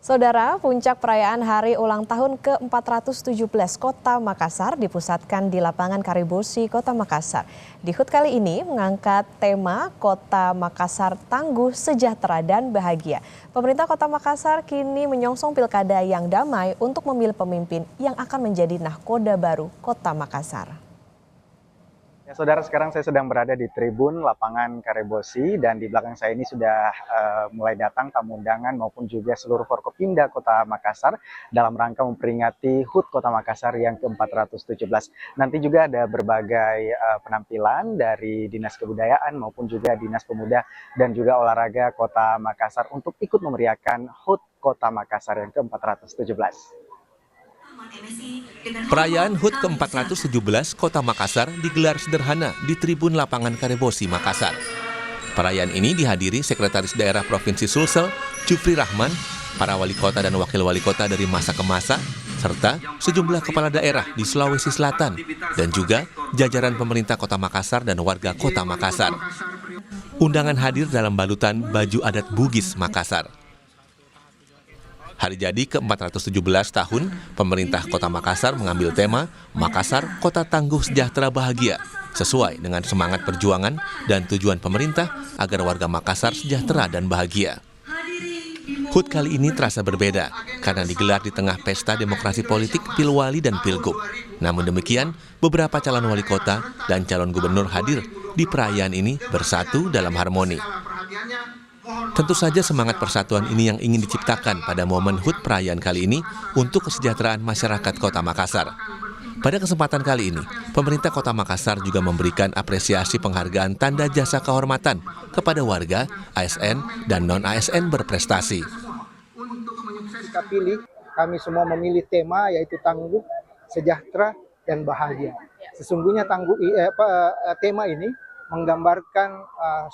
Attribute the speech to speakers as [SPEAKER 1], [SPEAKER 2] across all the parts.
[SPEAKER 1] Saudara, puncak perayaan hari ulang tahun ke-417 Kota Makassar dipusatkan di lapangan Karibosi, Kota Makassar. Di HUT kali ini mengangkat tema Kota Makassar Tangguh, Sejahtera, dan Bahagia. Pemerintah Kota Makassar kini menyongsong pilkada yang damai untuk memilih pemimpin yang akan menjadi nahkoda baru Kota Makassar.
[SPEAKER 2] Ya, saudara, sekarang saya sedang berada di tribun lapangan Karibosi dan di belakang saya ini sudah mulai datang tamu undangan maupun juga seluruh Forkopimda Kota Makassar dalam rangka memperingati HUT Kota Makassar yang ke-417. Nanti juga ada berbagai penampilan dari Dinas Kebudayaan maupun juga Dinas Pemuda dan juga Olahraga Kota Makassar untuk ikut memeriahkan HUT Kota Makassar yang ke-417.
[SPEAKER 3] Perayaan HUT ke-417 Kota Makassar digelar sederhana di tribun lapangan Karibosi, Makassar. Perayaan ini dihadiri Sekretaris Daerah Provinsi Sulsel, Jufri Rahman, para wali kota dan wakil wali kota dari masa ke masa, serta sejumlah kepala daerah di Sulawesi Selatan, dan juga jajaran pemerintah Kota Makassar dan warga Kota Makassar. Undangan hadir dalam balutan baju adat Bugis Makassar. Hari jadi ke-417 tahun, pemerintah Kota Makassar mengambil tema Makassar Kota Tangguh, Sejahtera, Bahagia, sesuai dengan semangat perjuangan dan tujuan pemerintah agar warga Makassar sejahtera dan bahagia. HUT kali ini terasa berbeda karena digelar di tengah pesta demokrasi politik Pilwali dan Pilgub. Namun demikian, beberapa calon wali kota dan calon gubernur hadir di perayaan ini bersatu dalam harmoni. Tentu saja semangat persatuan ini yang ingin diciptakan pada momen HUT perayaan kali ini untuk kesejahteraan masyarakat Kota Makassar. Pada kesempatan kali ini, pemerintah Kota Makassar juga memberikan apresiasi penghargaan tanda jasa kehormatan kepada warga, ASN, dan non-ASN berprestasi.
[SPEAKER 4] Kita pilih, kami semua memilih tema yaitu Tangguh, Sejahtera, dan Bahagia. Sesungguhnya tema ini menggambarkan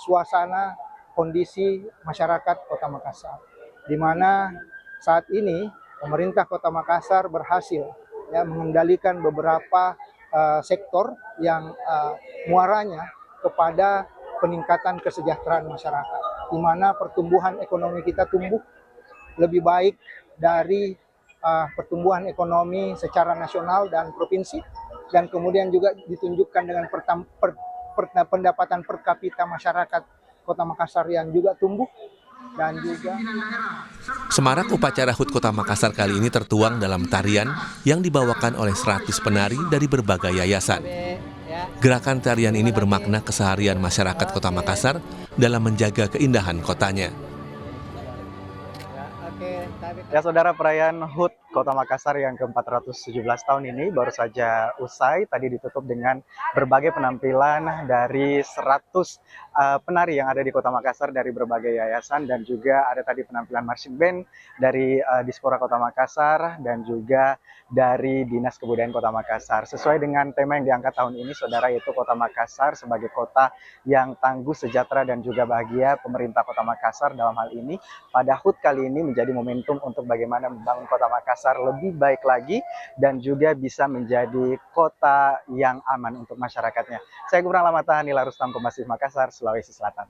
[SPEAKER 4] suasana kondisi masyarakat Kota Makassar, di mana saat ini pemerintah Kota Makassar berhasil mengendalikan beberapa sektor yang muaranya kepada peningkatan kesejahteraan masyarakat, di mana pertumbuhan ekonomi kita tumbuh lebih baik dari pertumbuhan ekonomi secara nasional dan provinsi, dan kemudian juga ditunjukkan dengan pendapatan per kapita masyarakat Kota Makassar yang juga tumbuh dan juga.
[SPEAKER 3] Semarak upacara HUT Kota Makassar kali ini tertuang dalam tarian yang dibawakan oleh 100 penari dari berbagai yayasan. Gerakan tarian ini bermakna keseharian masyarakat Kota Makassar dalam menjaga keindahan kotanya.
[SPEAKER 2] Ya, saudara, perayaan HUT Kota Makassar yang ke-417 tahun ini baru saja usai. Tadi ditutup dengan berbagai penampilan dari 100 penari yang ada di Kota Makassar dari berbagai yayasan, dan juga ada tadi penampilan marching band dari Dispora Kota Makassar dan juga dari Dinas Kebudayaan Kota Makassar. Sesuai dengan tema yang diangkat tahun ini, saudara, yaitu Kota Makassar sebagai kota yang tangguh, sejahtera, dan juga bahagia. Pemerintah Kota Makassar dalam hal ini pada HUT kali ini menjadi momentum untuk bagaimana membangun Kota Makassar lebih baik lagi dan juga bisa menjadi kota yang aman untuk masyarakatnya. Saya Gubernur Lamatahan Nila Rustam, Kompas TV Makassar, Sulawesi Selatan.